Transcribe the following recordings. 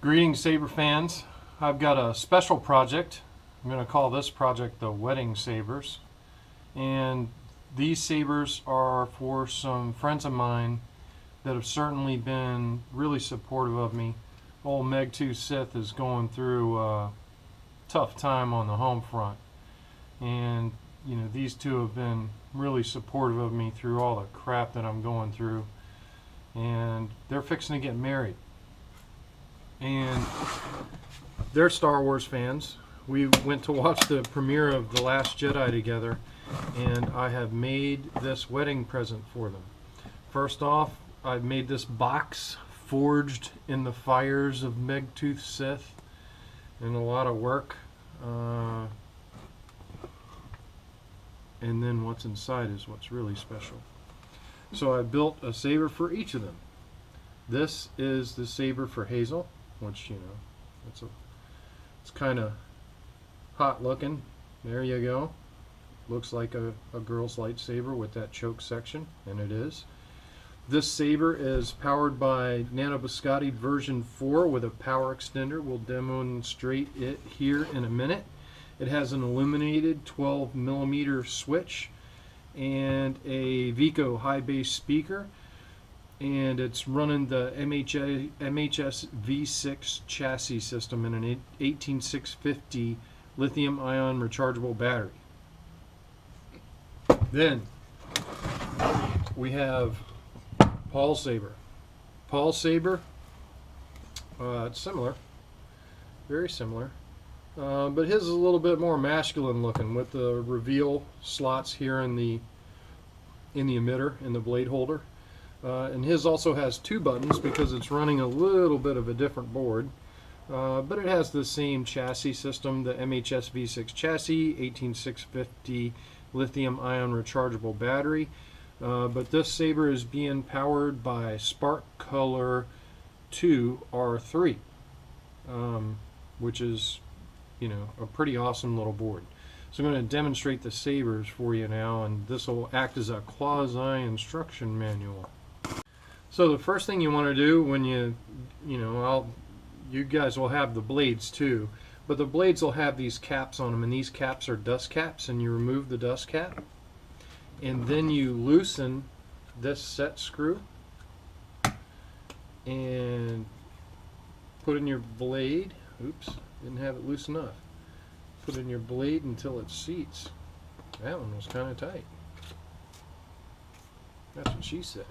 Greetings, saber fans. I've got a special project. I'm going to call this project the Wedding Sabers. And these sabers are for some friends of mine that have certainly been really supportive of me. Old Megtooth Sith is going through a tough time on the home front. And you know, these two have been really supportive of me through all the crap that I'm going through. And they're fixing to get married. And they're Star Wars fans. We went to watch the premiere of The Last Jedi together, and I have made this wedding present for them. First off, I've made this box forged in the fires of Megtooth Sith, and a lot of work. And then what's inside is what's really special. So I built a saber for each of them. This is the saber for Hazel, which, you know, it's kind of hot looking. There you go. Looks like a girl's lightsaber with that choke section, and it is. This saber is powered by NEC version 4 with a power extender. We'll demonstrate it here in a minute. It has an illuminated 12mm switch and a veco high bass speaker, and it's running the MHS V6 chassis system in an 18650 lithium ion rechargeable battery. Then we have Paul's saber. Paul's saber, it's similar, very similar, but his is a little bit more masculine looking with the reveal slots here in the emitter in the blade holder. And his also has 2 buttons because it's running a little bit of a different board. But it has the same chassis system, the MHS V6 chassis, 18650 lithium ion rechargeable battery. But this saber is being powered by SparkColor R3, which is, you know, a pretty awesome little board. So I'm going to demonstrate the sabers for you now, and this will act as a quasi instruction manual. So the first thing you want to do when you guys will have the blades too, but the blades will have these caps on them, and these caps are dust caps, and you remove the dust cap, and then you loosen this set screw and put in your blade. Oops, didn't have it loose enough. Put in your blade until it seats. That one was kind of tight. That's what she said.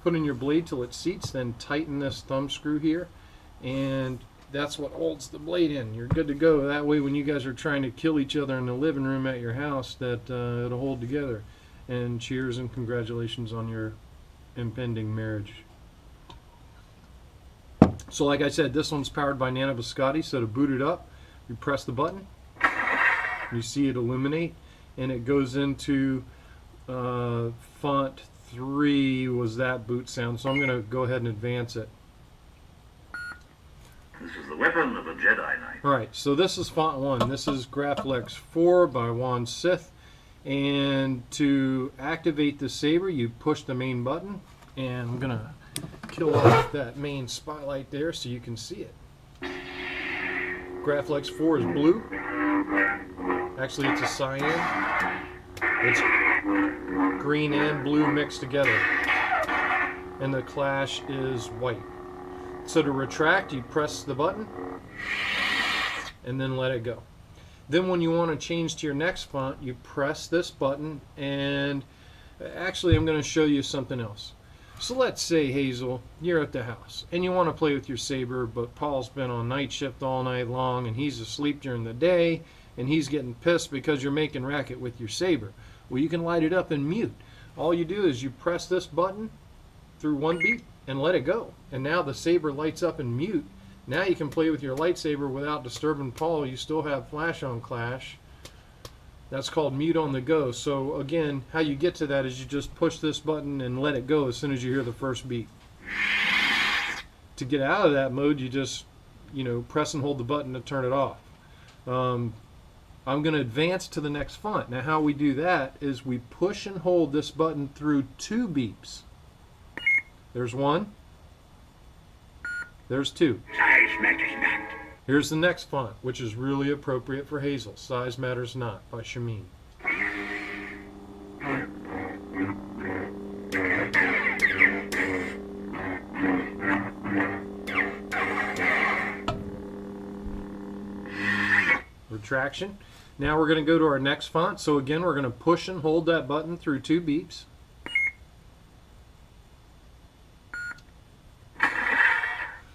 Put in your blade till it seats, then tighten this thumb screw here, and that's what holds the blade in. You're good to go. That way when you guys are trying to kill each other in the living room at your house, that it'll hold together. And cheers and congratulations on your impending marriage. So like I said, this one's powered by NEC, so to boot it up, you press the button, you see it illuminate, and it goes into font 3 was that boot sound, so I'm going to go ahead and advance it. This is the weapon of a Jedi Knight. Alright, so this is font 1. This is Graphics 4 by Sith. And to activate the saber, you push the main button, and I'm going to kill off that main spotlight there so you can see it. Graphics 4 is blue. Actually, it's a cyan. It's green and blue mixed together, and the clash is white. So to retract, you press the button and then let it go. Then when you want to change to your next font, you press this button, and actually I'm going to show you something else. So let's say, Hazel, you're at the house and you want to play with your saber, but Paul's been on night shift all night long and he's asleep during the day, and he's getting pissed because you're making racket with your saber. Well, you can light it up in mute. All you do is you press this button through 1 beat and let it go. And now the saber lights up in mute. Now you can play with your lightsaber without disturbing Paul. You still have flash on clash. That's called mute on the go. So again, how you get to that is you just push this button and let it go as soon as you hear the first beat. To get out of that mode, you just, you know, press and hold the button to turn it off. I'm going to advance to the next font. Now how we do that is we push and hold this button through 2 beeps. There's 1. There's 2. Size matters not. Here's the next font, which is really appropriate for Hazel. Size Matters Not by Shameen. Retraction. Now we're going to go to our next font. So again, we're going to push and hold that button through 2 beeps.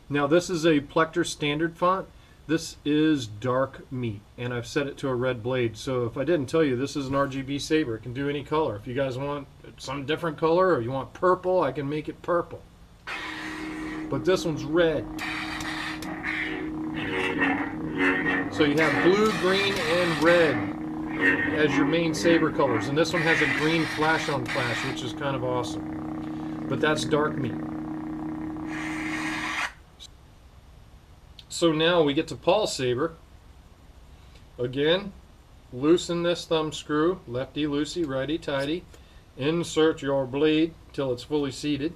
Now this is a Plecter standard font. This is dark meat, and I've set it to a red blade. So if I didn't tell you, this is an RGB saber. It can do any color. If you guys want some different color, or you want purple, I can make it purple. But this one's red. So you have blue, green, and red as your main saber colors. And this one has a green flash on flash, which is kind of awesome. But that's dark meat. So now we get to Paul's saber. Again, loosen this thumb screw, lefty loosey, righty tighty. Insert your blade till it's fully seated.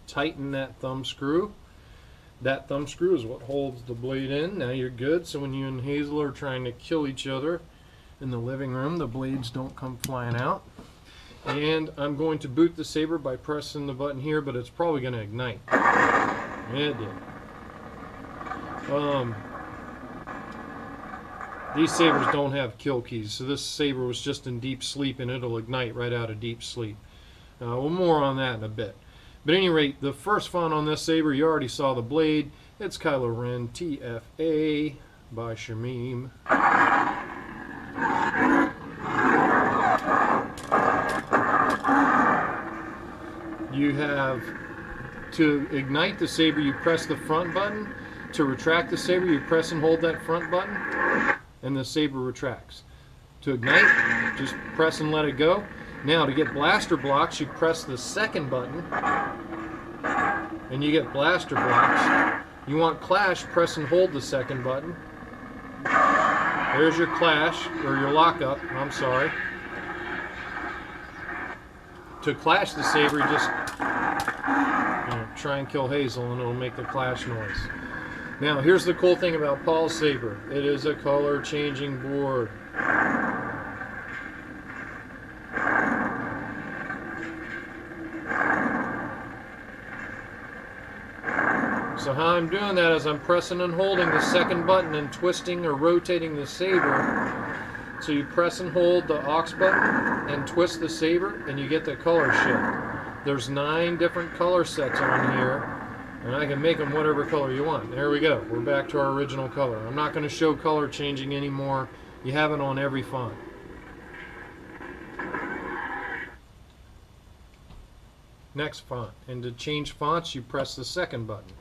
Tighten that thumb screw. That thumb screw is what holds the blade in. Now you're good. So when you and Hazel are trying to kill each other in the living room, the blades don't come flying out. And I'm going to boot the saber by pressing the button here, but it's probably going to ignite. It did. These sabers don't have kill keys, so this saber was just in deep sleep, and it'll ignite right out of deep sleep. Well, more on that in a bit. But at any rate, the first font on this saber, you already saw the blade. It's Kylo Ren TFA by Shameen. You have, to ignite the saber, you press the front button. To retract the saber, you press and hold that front button, and the saber retracts. To ignite, just press and let it go. Now, to get blaster blocks, you press the second button, and you get blaster blocks. You want clash, press and hold the second button. There's your clash, or your lockup, I'm sorry. To clash the saber, you just try and kill Hazel, and it'll make the clash noise. Now, here's the cool thing about Paul's saber. It is a color changing board. So how I'm doing that is I'm pressing and holding the second button and twisting or rotating the saber. So you press and hold the aux button and twist the saber, and you get the color shift. There's 9 different color sets on here. And I can make them whatever color you want. There we go. We're back to our original color. I'm not going to show color changing anymore. You have it on every font. Next font. And to change fonts, you press the second button.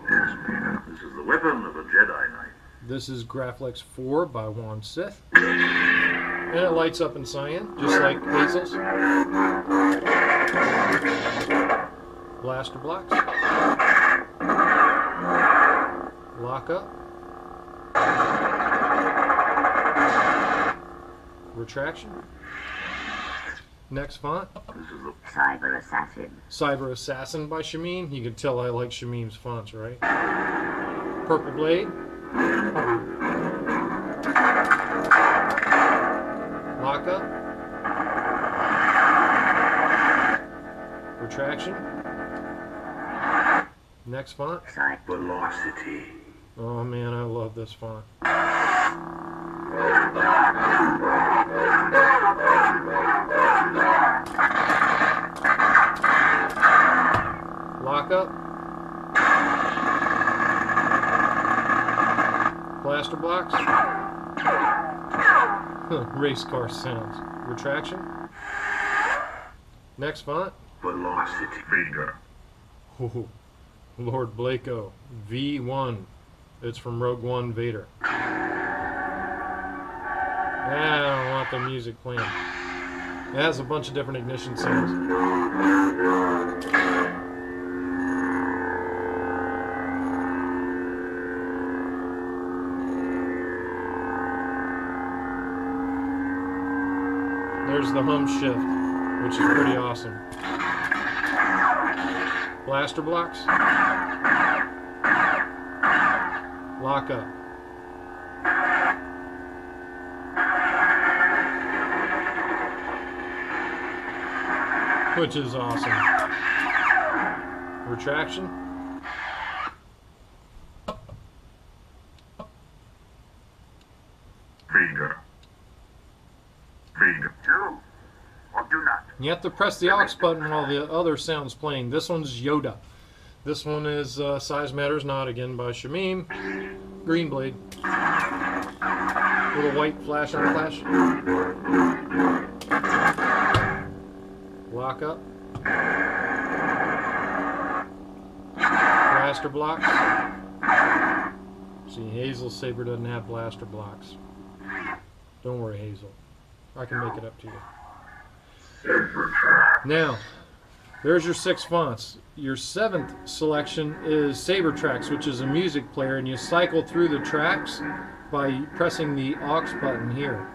Yes, Peter. This is the weapon of a Jedi Knight. This is Graflex 4 by Sith. And it lights up in cyan, just like Hazel's. Blaster blocks. Lock up. Retraction. Next font. This is the Cyber Assassin. Cyber Assassin by Shameen. You can tell I like Shameen's fonts, right? Purple blade. Lock up. Retraction. Next font. Velocity. Oh man, I love this font. Lock up. Blaster blocks. Race car sounds. Retraction. Next font. Velocity. Finger. Ooh, Lord Blako, V1. It's from Rogue One Vader. I don't want the music playing. It has a bunch of different ignition sounds. There's the hum shift, which is pretty awesome. Blaster blocks. Lock up. Which is awesome. Retraction. Feeder. Feeder. Do or do not. You have to press the aux button while the other sound's playing. This one's Yoda. This one is Size Matters Not, again by Shamim. Green blade. Little white flash on flash. Lock up. Blaster blocks. See, Hazel's saber doesn't have blaster blocks. Don't worry, Hazel. I can make it up to you. Now, there's your 6 fonts. Your 7th selection is Saber Tracks, which is a music player, and you cycle through the tracks by pressing the aux button here.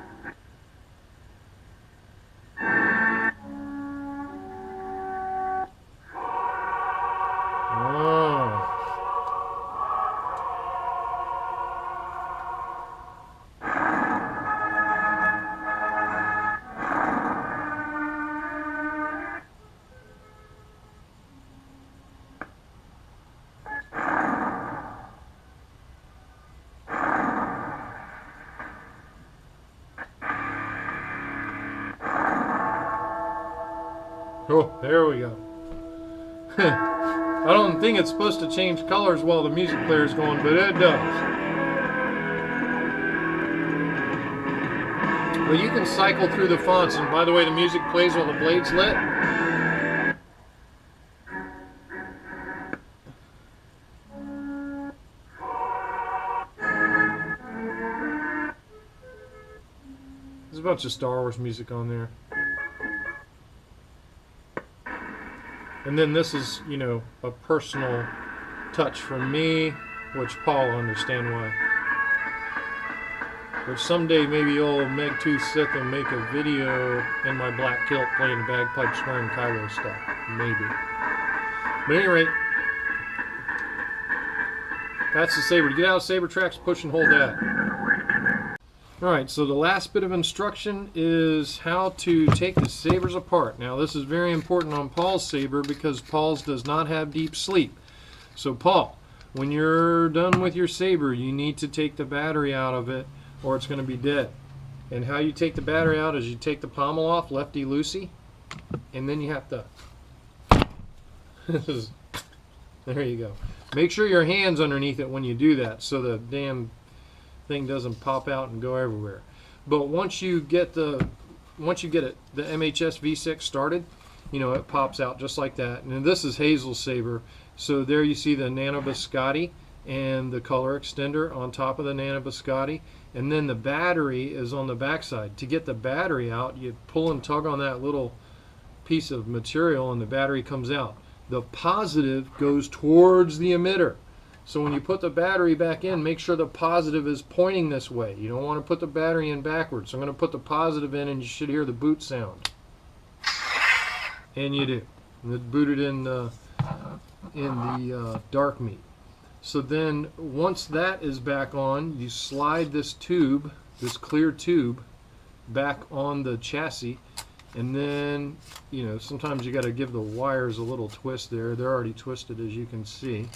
Oh, there we go. I don't think it's supposed to change colors while the music player is going, but it does. Well, you can cycle through the fonts, and by the way, the music plays while the blade's lit. There's a bunch of Star Wars music on there. And then this is, you know, a personal touch from me, which Paul will understand why. Which someday maybe old Megtooth Sith will make a video in my black kilt playing the bagpipes wearing Kylo stuff. Maybe. But at any rate, that's the saber. To get out of Saber Tracks, push and hold that. Alright, so the last bit of instruction is how to take the sabers apart. Now this is very important on Paul's saber because Paul's does not have deep sleep. So Paul, when you're done with your saber, you need to take the battery out of it or it's going to be dead. And how you take the battery out is you take the pommel off, lefty-loosey, and then you have to... There you go. Make sure your hand's underneath it when you do that so the damn thing doesn't pop out and go everywhere. But once you get the MHS V6 started, you know, it pops out just like that. And this is Hazel's saber, so there you see the nano biscotti and the color extender on top of the nano biscotti, and then the battery is on the backside. To get the battery out, you pull and tug on that little piece of material and the battery comes out. The positive goes towards the emitter. So when you put the battery back in, make sure the positive is pointing this way. You don't want to put the battery in backwards. So I'm going to put the positive in and you should hear the boot sound. And you do. And it booted in the dark meat. So then once that is back on, you slide this tube, this clear tube, back on the chassis. And then, you know, sometimes you got to give the wires a little twist there. They're already twisted, as you can see.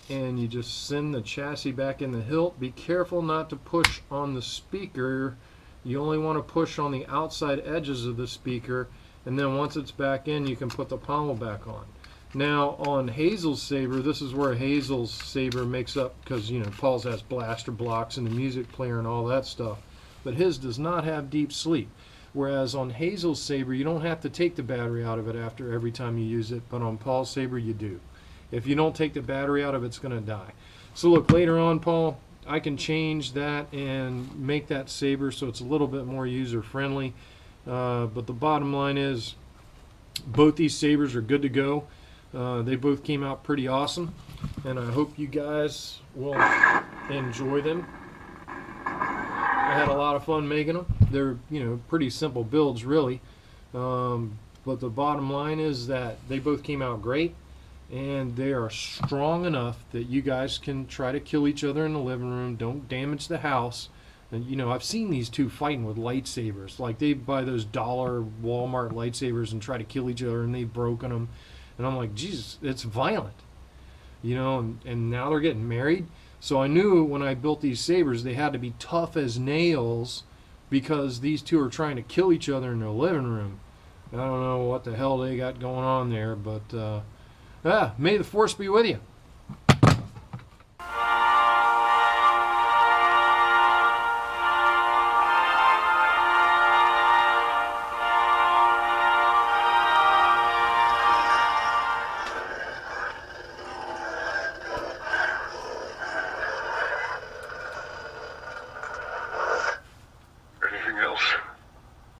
And you just send the chassis back in the hilt. Be careful not to push on the speaker. You only want to push on the outside edges of the speaker, and then once it's back in, you can put the pommel back on. Now on Hazel's saber, this is where Hazel's saber makes up, because, you know, Paul's has blaster blocks and the music player and all that stuff, but his does not have deep sleep. Whereas on Hazel's saber, you don't have to take the battery out of it after every time you use it, but on Paul's saber you do. If you don't take the battery out of it, it's going to die. So look, later on, Paul, I can change that and make that saber so it's a little bit more user-friendly. But the bottom line is, both these sabers are good to go. They both came out pretty awesome, and I hope you guys will enjoy them. I had a lot of fun making them. They're, you know, pretty simple builds, really. But the bottom line is that they both came out great. and they are strong enough that you guys can try to kill each other in the living room. Don't damage the house. And, you know, I've seen these two fighting with lightsabers. Like, they buy those dollar Walmart lightsabers and try to kill each other, and they've broken them. And I'm like, Jesus, it's violent. You know, and now they're getting married. So I knew when I built these sabers, they had to be tough as nails because these two are trying to kill each other in their living room. I don't know what the hell they got going on there, but may the force be with you.